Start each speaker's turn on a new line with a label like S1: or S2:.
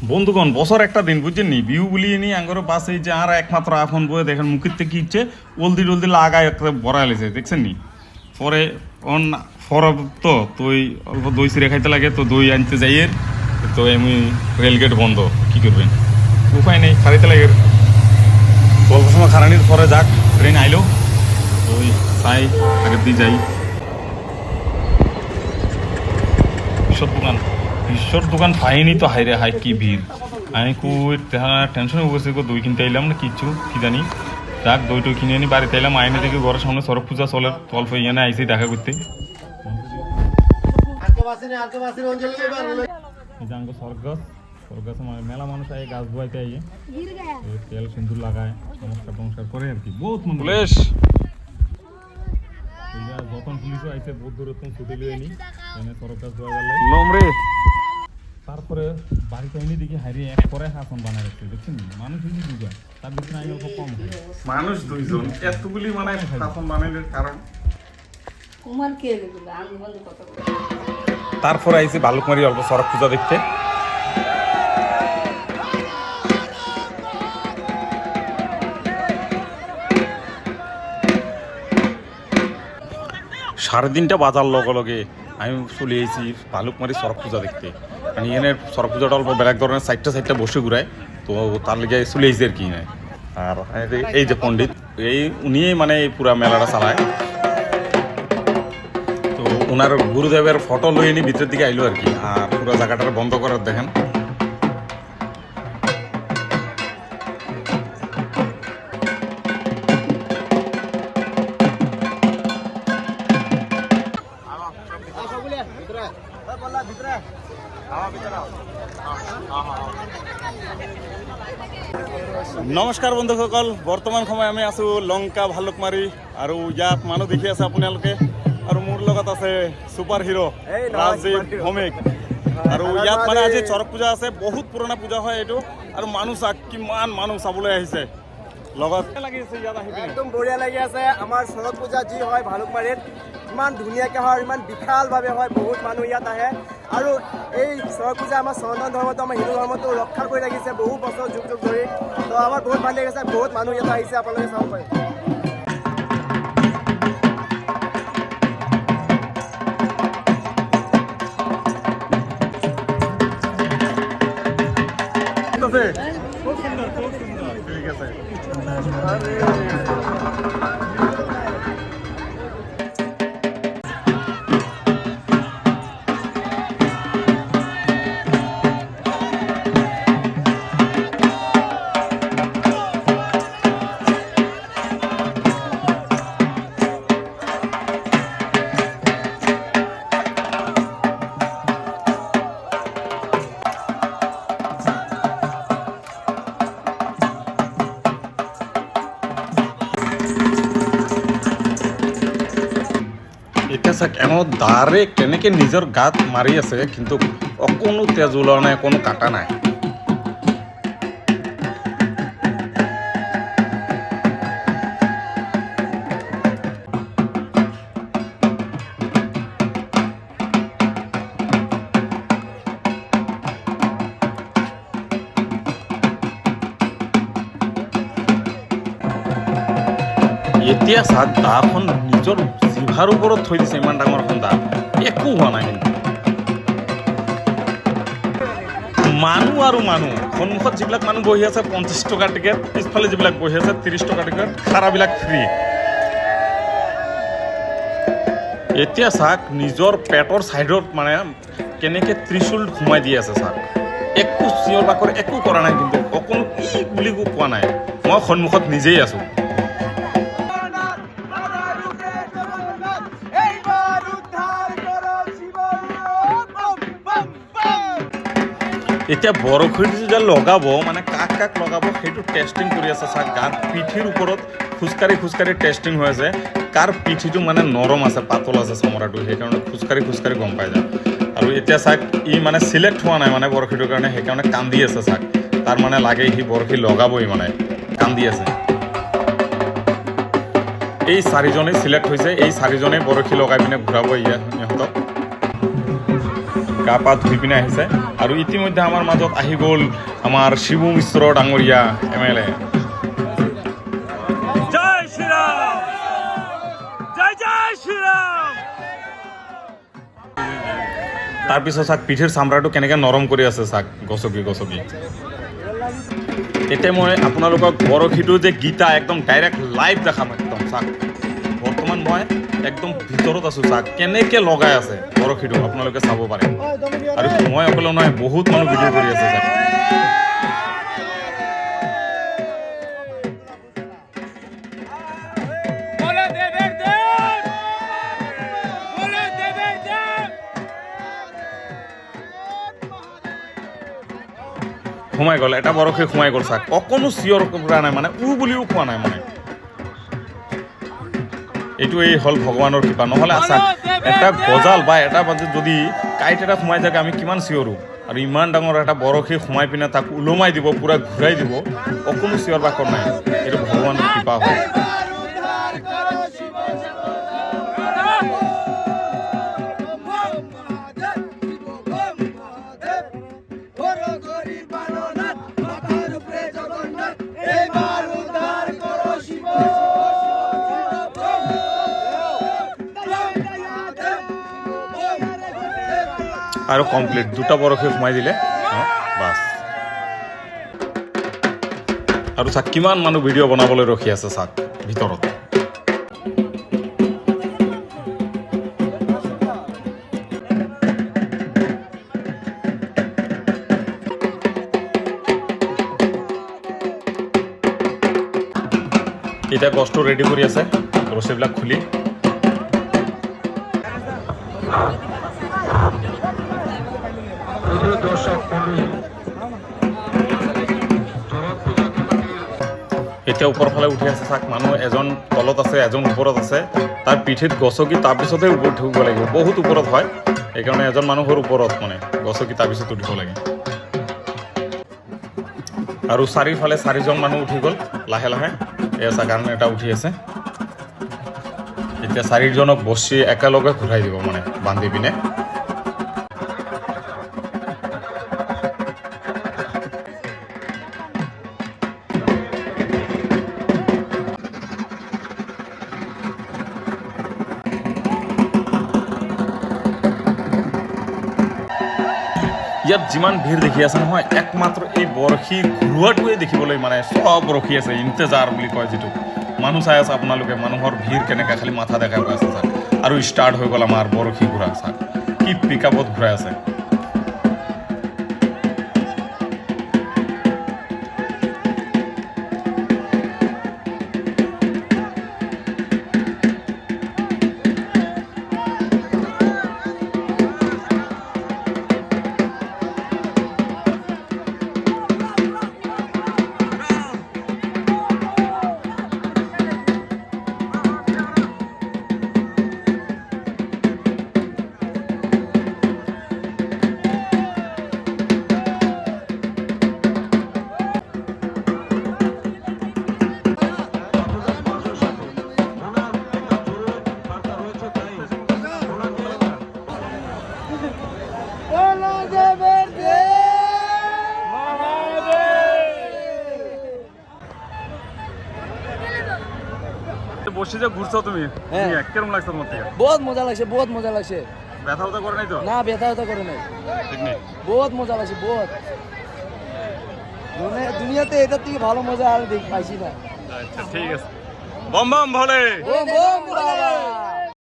S1: বন্ধুগণ বছর একটা দিন বুঝছেন নি বিহু বুলিয়ে নি আঙ্গর বাস এই যে আর একমাত্র আফন বয়ে দেখেন মুখের থেকে ইচ্ছে ওলদি টলদি লাগায় একটা বড়া এলেছে দেখছেন নি পরে অন ফরব তো তুই অল্প দই সিরে খাইতে লাগে তো দই আনতে যাইয়ে তো এমনি রেলগেট বন্ধ কি করবেন উপায় নেই খাইতে লাগে অল্প সময় খারানির পরে যাক ট্রেন আইলো ওই চাই আগের দিয়ে যাই বিশ্বর দোকান পাইনি তো হাইরে হাই কি ভিড় আমি খুব টেনশন হয়ে গেছে দই কিনতে এলাম না কিছু কি জানি যাক দই টই কিনে আনি বাড়িতে এলাম আইনে দেখি ঘরের সামনে সরক পূজা চলে অল্প ইয়ানে আইসি দেখা করতে স্বর্গাস মেলা মানুষ আয় গাছ ধোয়াইতে আইয়ে তেল সিন্দুর লাগায় নমস্কার টমস্কার করে আর কি বহুত মানুষ যখন পুলিশও আইসে বহুত দূর ছুটি লিয়ে নি সরক গাছ ধোয়া গেল তারপরে বাড়িতে এনে দেখি হাইরে এক করে হাসন বানায় রাখছে দেখছেন মানুষ হইনি দুজন তার ভিতরে আমি অল্প কম খাই মানুষ দুইজন এতগুলি বানায় হাসন বানাইলে কারণ তারপরে আইসি ভালুকমারি অল্প সড়ক পূজা দেখতে সাড়ে তিনটা বাজার লগে লগে আমি চলে এসেছি ভালুকমারি সড়ক পূজা দেখতে মানে এনে সড়ক পূজাটা অল্প বেলেগ ধরনের সাইডটা বসে ঘুরায় তো তার লেগে চলে এসেছি আর কি না আর এই যে পণ্ডিত এই উনিই মানে এই পুরা মেলাটা চালায় তো ওনার গুরুদেবের ফটো লই নি ভিতরের দিকে আইলো আর কি আর পুরো জায়গাটা বন্ধ করার দেখেন নমস্কাৰ বন্ধুসকল বৰ্তমান সময় আমি আছো লংকা ভালুকমাৰী আৰু ইয়াত মানুহ দেখি আছে আপোনালোকে আৰু মোৰ লগত আছে সুপাৰ হিৰো ৰাজীৱ ভৌমিক আৰু ইয়াত মানে আজি চৰক পূজা আছে বহুত পুৰণা পূজা হয় এইটো আৰু মানুহ চাক কিমান মানুহ চাবলৈ আহিছে লগত লাগি আছে ইয়াত আহি
S2: একদম বঢ়িয়া লাগি আছে আমাৰ চৰক পূজা যি হয় ভালুকমাৰীত ইমান ধুনীয়াকৈ হয় ইমান বিশালভাৱে হয় বহুত মানুহ ইয়াত আহে আৰু এই চৰক পূজা আমাৰ সনাতন ধৰ্মটো আমাৰ হিন্দু ধৰ্মটো ৰক্ষা কৰি ৰাখিছে বহু বছৰ যুগ যুগ ধৰি তো আমাৰ বহুত ভাল লাগিছে বহুত মানুহ ইয়াত আহিছে আপোনালোকে চাব পাৰে
S1: ঠিক আছে এতিয়া চাওক এওঁ দাৰে কেনেকৈ নিজৰ গাত মাৰি আছে কিন্তু অকণো তেজ ওলোৱা নাই কোনো কাটা নাই এতিয়া চাওক দাখন নিজৰ জিভাৰ ওপৰত থৈ দিছে ইমান ডাঙৰ এখন দা একো হোৱা নাই কিন্তু মানুহ আৰু মানুহ সন্মুখত যিবিলাক মানুহ বহি আছে 50 টকা টিকেট পিছফালে যিবিলাক বহি আছে 30 টকা টিকেট খাৰাবিলাক ফ্ৰী এতিয়া চাওক নিজৰ পেটৰ চাইডত মানে কেনেকৈ ত্ৰিশূল সোমাই দি আছে চাওক একো চিঞৰ বাখৰ একো কৰা নাই কিন্তু অকণো কি বুলি কোৱা নাই মই সন্মুখত নিজেই আছোঁ এতিয়া বৰশীটো যে লগাব মানে কাক কাক লগাব সেইটো টেষ্টিং কৰি আছে চাওক গাত পিঠিৰ ওপৰত খোজকাঢ়ি টেষ্টিং হৈ আছে কাৰ পিঠিটো মানে নৰম আছে পাতল আছে চামৰাটো সেইকাৰণে খোজকাঢ়ি গম পাই যায় আৰু এতিয়া চাওক ই মানে চিলেক্ট হোৱা নাই মানে বৰশীটোৰ কাৰণে সেইকাৰণে কান্দি আছে চাওক তাৰ মানে লাগে সি বৰশী লগাবই মানে কান্দি আছে এই চাৰিজনেই চিলেক্ট হৈছে এই চাৰিজনেই বৰশী লগাই পিনে ঘূৰাব ইহঁতক গা পা ধুই পিনে আহিছে আৰু ইতিমধ্যে আমাৰ মাজত আহি গ'ল আমাৰ শিবু মিশ্ৰ ডাঙৰীয়া MLA। জয় শ্ৰীৰাম, জয় জয় শ্ৰীৰাম। তাৰপিছত চাওক পিঠিৰ চামৰাটো কেনেকৈ নৰম কৰি আছে চাওক, গছকি গছকি। এতিয়া মই আপোনালোকক বৰশীটো যে গীতা একদম ডাইৰেক্ট লাইভ দেখাম একদম চাওক। বৰ্তমান মই একদম ভিতৰত আছোঁ চাওক, কেনেকৈ লগাই আছে বৰশীটো আপোনালোকে চাব পাৰে। আৰু মই অকলে নহয়, বহুত মানুহ ভিডিঅ' কৰি আছে চাওক। সোমাই গ'ল, এটা বৰশী সোমাই গ'ল চাওক, অকণো চিঞৰ কৰা নাই মানে, বুলিও কোৱা নাই মানে। এইটো এই হ'ল ভগৱানৰ কৃপা, নহ'লে চাওক এটা গজাল বা এটা যদি কাঁইট এটা সোমাই থাকে আমি কিমান চিঞৰোঁ। আৰু ইমান ডাঙৰ এটা বৰশী সোমাই পিনে তাক ওলমাই দিব, পূৰা ঘূৰাই দিব, অকণো চিঞৰ বাখৰ নাই। এইটো ভগৱানৰ কৃপা হয়। আৰু কমপ্লিট, দুটা বৰশী সোমাই দিলে বাছ। আৰু চাওক কিমান মানুহ ভিডিঅ' বনাবলৈ ৰখি আছে চাওক ভিতৰত। এতিয়া গছটো ৰেডি কৰি আছে, ৰছীবিলাক খুলি। এতিয়া ওপৰ ফালে উঠি আছে চাওক, মানুহ এজন তলত আছে, এজন ওপৰত আছে। তাৰ পিঠিত গছকি তাৰপিছতহে ওপৰত উঠিব লাগিব, বহুত ওপৰত হয়। সেইকাৰণে এজন মানুহৰ ওপৰত মানে গছকি তাৰপিছত উঠিব লাগে। আৰু চাৰিওফালে চাৰিজন মানুহ উঠি গ'ল লাহে লাহে। এয়া চাওক কাৰণ এটা উঠি আছে। এতিয়া চাৰিজনক বসি একেলগে ঘূৰাই দিব মানে বান্ধি পিনে। ইয়াত যিমান ভিৰ দেখি আছে নহয়, একমাত্ৰ এই বৰশী ঘূৰোৱাটোৱে দেখিবলৈ মানে চব ৰখি আছে, ইন্তজাৰ বুলি কয় যিটো। মানুহ চাই আছে আপোনালোকে, মানুহৰ ভিৰ কেনেকৈ, খালি মাথা দেখাই গৈ আছে চাওক। আৰু ষ্টাৰ্ট হৈ গ'ল আমাৰ বৰশী ঘূৰা চাওক, কি পিকআপত ঘূৰাই আছে। বসে যে ঘুরছো তুমি, কেমন লাগছে তোমার থেকে?
S3: বহুত মজা লাগছে, বহুত মজা লাগছে।
S1: ব্যথা ব্যথা করে নাই তো?
S3: না, ব্যথা ব্যথা করে নাই।
S1: ঠিক নেই?
S3: বহুত মজা লাগছে, বহুত। দুনিয়াতে এটা থেকে ভালো মজা আর পাইছি না।
S1: আচ্ছা ঠিক আছে। বম বম ভোলে।
S3: বম বম ভোলে।